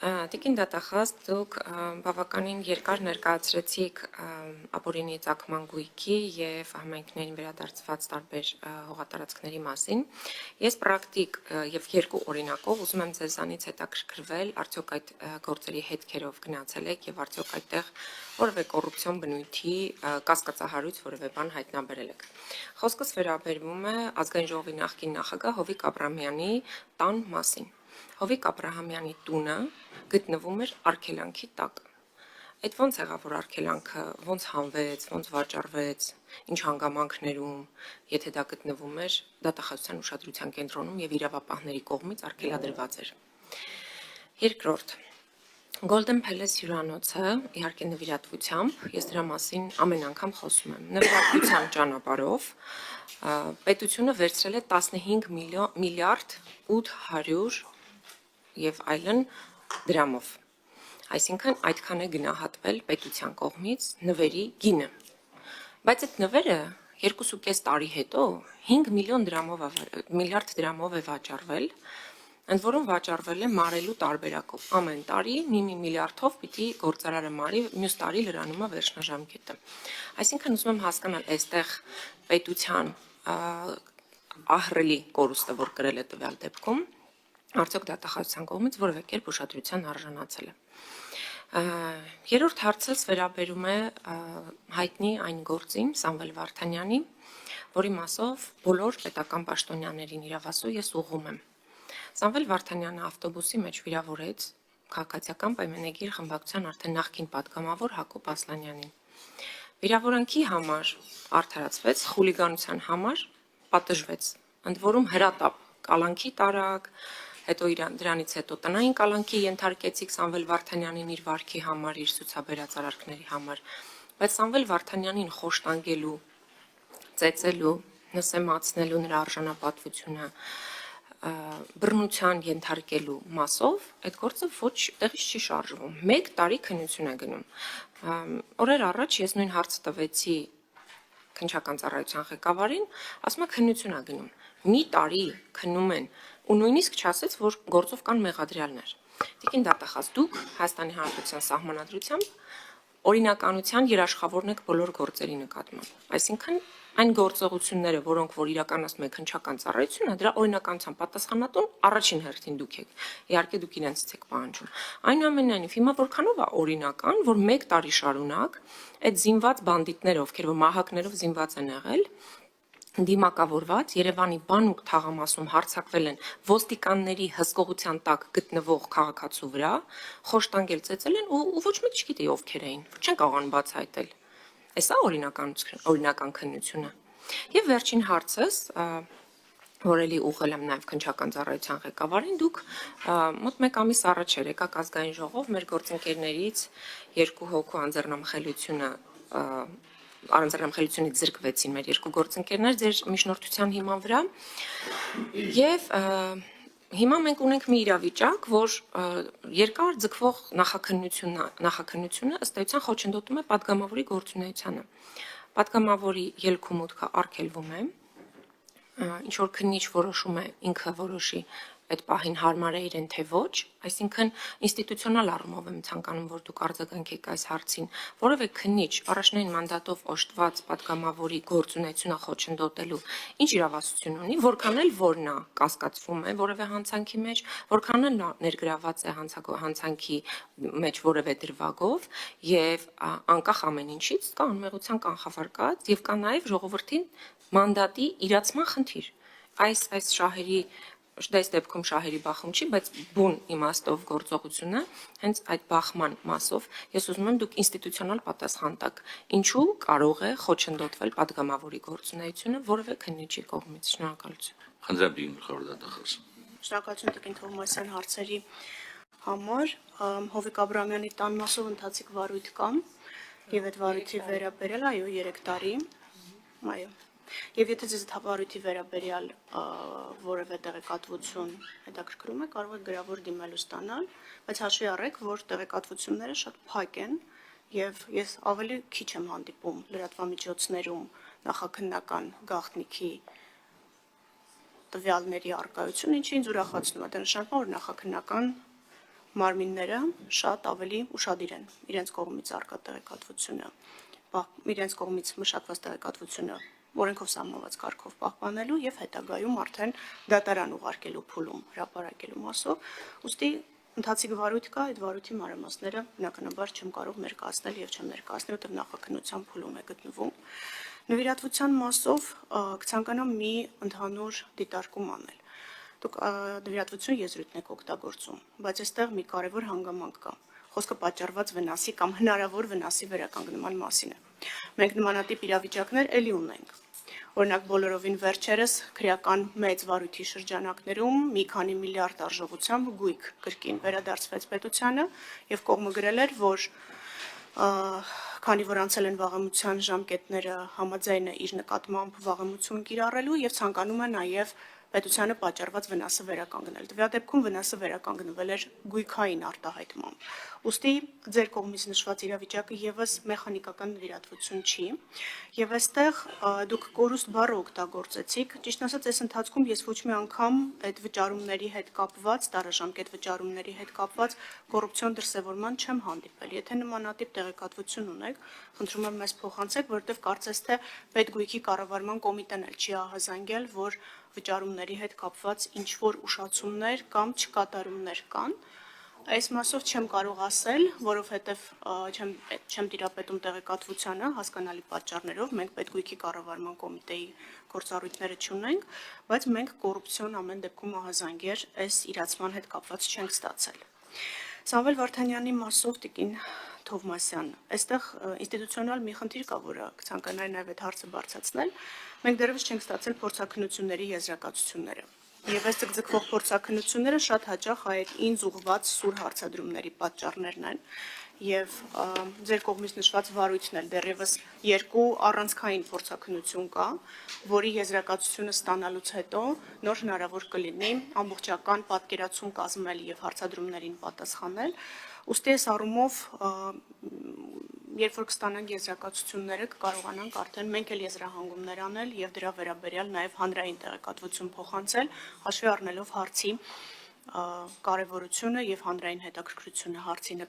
Տիկին դատախազ, դուք բավականին երկար ներկայացրեցիք ապօրինի ծագման գույքի եւ համայնքներին վերադարձված տարբեր հողատարածքների մասին։ Ես պրակտիկ եւ երկու օրինակով ուզում եմ ձեզանից հետաքրքրվել, արդյոք այդ գործերի հետքերով գնացել եք եւ արդյոք այդտեղ որևէ կոռուպցիոն բնույթի կասկածահարույց որևէ բան հայտնաբերել եք։ Խոսքս վերաբերվում է ազգային ժողովի նախկին նախագահ Հովիկ Աբրահամյանի տան մասին։ Հովիկ Աբրահամյանի տունը գտնվում էր արգելանքի տակ։ Այդ ոնց եղավ, որ արգելանքը ոնց հանվեց, ոնց վաճառվեց, ինչ հանգամանքներում, եթե դա գտնվում էր դատախազության ուշադրության կենտրոնում եւ իրավապահների կողմից արգելադրված էր։ Երկրորդ, Golden Palace հյուրանոցը, իհարկե նվիրատվությամբ, ես դրա մասին ամեն անգամ խոսում եմ, նվիրատվության ճանապարհով պետությունը վերցրել է 15 միլիարդ 800 եւ այլն դրամով։ Այսինքն այդքան է գնահատվել պետության կողմից նվերի գինը։ Բայց այդ նվերը 2.5 տարի հետո 5 միլիարդ դրամով է վաճառվել, ընդ որում վաճառվել է մարելու տարբերակով։ Ամեն տարի մի միլիարդով պիտի գործարարը մարի, մյուս տարի լրանում է վերջնաժամկետը։ Այսինքն ուզում եմ հասկանալ, այստեղ պետության ահռելի կորուստը, որ կրել է տվյալ դեպքում, արդյոք դատախազության կողմից որևէ կերպ ուշադրության արժանացել է։ Երրորդ հարցս վերաբերում է հայտնի այն գործին Սամվել Վարդանյանի, որի մասով բոլոր պետական պաշտոնյաներին իրավասու ես ուղղում եմ։ Սամվել Վարդանյանը ավտոբուսի մեջ վիրավորեց քաղաքացիական պայմանագիր խմբակցության արդեն նախկին պատգամավոր Հակոբ Ասլանյանին։ Վիրավորանքի համար արդարացվեց, խուլիգանության համար պատժվեց, ընդ որում հրատապ կալանքի տարակ, հետո դրանից հետո տնային կալանքի ենթարկեցիք Սամվել Վարդանյանին իր վարքի համար, իր ցուցաբերած արարքների համար, բայց Սամվել Վարդանյանին խոշտանգելու, ծեծելու, նսեմացնելու նրա արժանապատվությունը, բռնության ենթարկելու մասով այդ գործը ոչ տեղից չի շարժվում։ 1 տարի քննություն է գնում։ Օրեր առաջ ես նույն հարցը տվեցի քննչական ծառայության ղեկավարին, ասում է քննություն է գնում։ Մի տարի քննում են ու նույնիսկ չասեց, որ գործով կան մեղադրյալներ։ Տիկին դատախազ, դուք Հայաստանի Հանրապետության Սահմանադրությամբ օրինականության երաշխավորն եք բոլոր գործերի նկատմամբ։ Այսինքն այն գործողությունները, որոնք որ իրականացնում է քննչական ծառայությունը, դրա օրինականության պատասխանատուն առաջին հերթին դուք եք։ Իհարկե դուք իրենցից եք պահանջում։ Այնուամենայնիվ, հիմա որքանով է օրինական, որ 1 տարի շարունակ այդ զինված բանդիտները, ովքեր որ մահակներով զինված են եղել, դիմակավորված Երևանի բանուկ թաղամասում հարձակվել են ոստիկանների հսկողության տակ գտնվող քաղաքացու վրա, խոշտանգել ծեծել են ու ոչ մեկ չգիտի ովքեր էին, չեն կարողանում բացահայտել։ Էսա օրինական քննությունը։ Եվ վերջին հարցս, որ էլի ուղղել եմ նաև քննչական ծառայության ղեկավարին, դուք մոտ 1 ամիս առաջ եկաք ազգային ժողով մեր գործընկերներից 2 հոգու անձեռնամխելիությունից զրկվեցին մեր 2 գործընկերներ ձեր միջնորդության հիման վրա եւ հիմա մենք ունենք մի իրավիճակ, որ երկար ձգվող նախաքննությունը ըստ էության խոչընդոտում է պատգամավորի գործունեությանը։ Պատգամավորի ելք ու մուտքը արգելվում է, ինչ որ քննիչ որոշում է ինքը որոշի այդ պահին հարմար է իրեն թե ոչ, այսինքն ինստիտուցիոնալ առումով եմ ցանկանում, որ դուք արձագանքեք այս հարցին, որևէ քննիչ առաջնային մանդատով օժտված պատգամավորի գործունեությունը խոչընդոտելու ինչ իրավասություն ունի, որքան էլ որ նա կասկածվում է որևէ հանցանքի մեջ, որքան էլ նա ներգրաված է հանցանքի մեջ որևէ դրվագով եւ անկախ ամեն ինչից կա անմեղության կանխավարկած եւ կա նաեւ ժողովրդին մանդատի իրացման խնդիր։ Այս շահերի Այս դեպքում շահերի բախում չի, բայց բուն իմաստով գործողությունը հենց այդ բախման մասով ես ուզում եմ դուք ինստիտուցիոնալ պատասխան տաք, ինչու կարող է խոչընդոտվել պատգամավորի գործունեությունը որևէ քննիչի կողմից։ Շնորհակալություն։ Խնդրեմ գլխավոր դատախազ։ Շնորհակալություն տիկին Թովմասյան հարցերի համար։ Հովիկ Աբրահամյանի տան մասով ընթացիկ վարույթ կամ եւ այդ վարույթի վերաբերյալ այո 3 տարի։ Այո։ Եվ եթե ձեզ թափառույթի վերաբերյալ որևէ տեղեկատվություն հետաքրքրում է, կարող եք գրավոր դիմելու ստանալ, բայց հաշվի առեք, որ տեղեկատվությունները շատ փակ են եւ ես ավելի քիչ եմ հանդիպում լրատվամիջոցներում նախաքննական գաղտնիքի տվյալների առկայություն, ինչը ինձ ուրախացնում է, դա նշանակում է, որ նախաքննական մարմինները շատ ավելի ուշադիր են իրենց կողմից արկա տեղեկատվությունը, իրենց կողմից մշակված տեղեկատվությունը օրենքով սահմանված կարգով պահպանելու եւ հետագայում արդեն դատարան ուղարկելու փուլում հրապարակելու մասով, ուստի ընթացիկ վարույթ կա, այդ վարույթի մանրամասները բնականաբար չեմ կարող ներկայացնել եւ չեմ ներկայացնել, որտեղ նախաքննության փուլում է գտնվում։ Նվիրատվության մասով կցանկանամ մի ընդհանուր դիտարկում անել։ Դուք նվիրատվություն եզրույթն եք օգտագործում, բայց այստեղ մի կարևոր հանգամանք կա։ Խոսքը պատճառված վնասի կամ հնարավոր վնասի վերականգնման մասին է։ Մենք նմանատիպ իրավիճակներ ելի ունենք։ Օրինակ բոլորովին վերջերս քրեական մեծ վարույթի շրջանակներում մի քանի միլիարդ արժողությամբ գույք կրկին վերադարձվեց պետությանը եւ կողմը գրել էր, որ քանի որ անցել են վաղեմության ժամկետները համաձայն է իր նկատմամբ վաղեմություն կիրառելու եւ ցանկանում է նաեւ պետությանը պատճառված վնասը վերականգնել։ Տվյալ դեպքում վնասը վերականգնվել էր գույքային արտահայտմամբ։ Ուստի ձեր կողմից նշված իրավիճակը եւս մեխանիկական նվիրատվություն չի, եւ այստեղ դուք կորուստ բառը օգտագործեցիք։ Ճիշտ ասած, այս ընթացքում ես ոչ մի անգամ այդ վճարումների հետ կապված, տարաժամկետ վճարումների հետ կապված կոռուպցիոն դրսևորման չեմ հանդիպել։ Եթե նմանատիպ տեղեկատվություն ունեք, խնդրում եմ մեզ փոխանցեք, որովհետեւ կարծես թե պետգույքի կառավարման կոմիտեն էլ չի ահազանգել, որ վճարումների հետ կապված ինչ որ ուշացումներ կամ չկատարումներ կան։ Այս մասով չեմ կարող ասել, որովհետև չեմ տիրապետում տեղեկատվությանը հասկանալի պատճառներով, մենք պետգույքի կառավարման կոմիտեի գործառույթները չունենք, բայց մենք կոռուպցիոն ամեն դեպքում ահազանգեր այս իրացման հետ կապված չենք ստացել։ Սամվել Վարդանյանի մասով տիկին Թովմասյան, այստեղ ինստիտուցիոնալ մի խնդիր կա, որը կցանկանայի նաև այդ հարցը բարձրացնել։ Մենք դեռևս չենք ստացել փորձաքննությունների եզրակացությունները։ Եվ այս ձգձգվող փորձաքննությունները շատ հաճախ այդ ինձ ուղղված սուր հարցադրումների պատճառներն են։ Եվ ձեր կողմից նշված վարույթն էլ դեռևս երկու առանցքային փորձաքննություն կա, որի եզրակացությունը ստանալուց հետո նոր հնարավոր կլինի ամբողջական պատկերացում կազմել եւ հարցադրումներին պատասխանել։ Ուստի այս առումով, երբ որ կստանանք եզրակացությունները, կկարողանանք արդեն մենք էլ եզրահանգումներ անել եւ դրա վերաբերյալ նաեւ հանրային տեղեկատվություն փոխանցել, հաշվի առնելով հարցի կարևորությունը եւ հանրային հետաքրքրությունը հարցի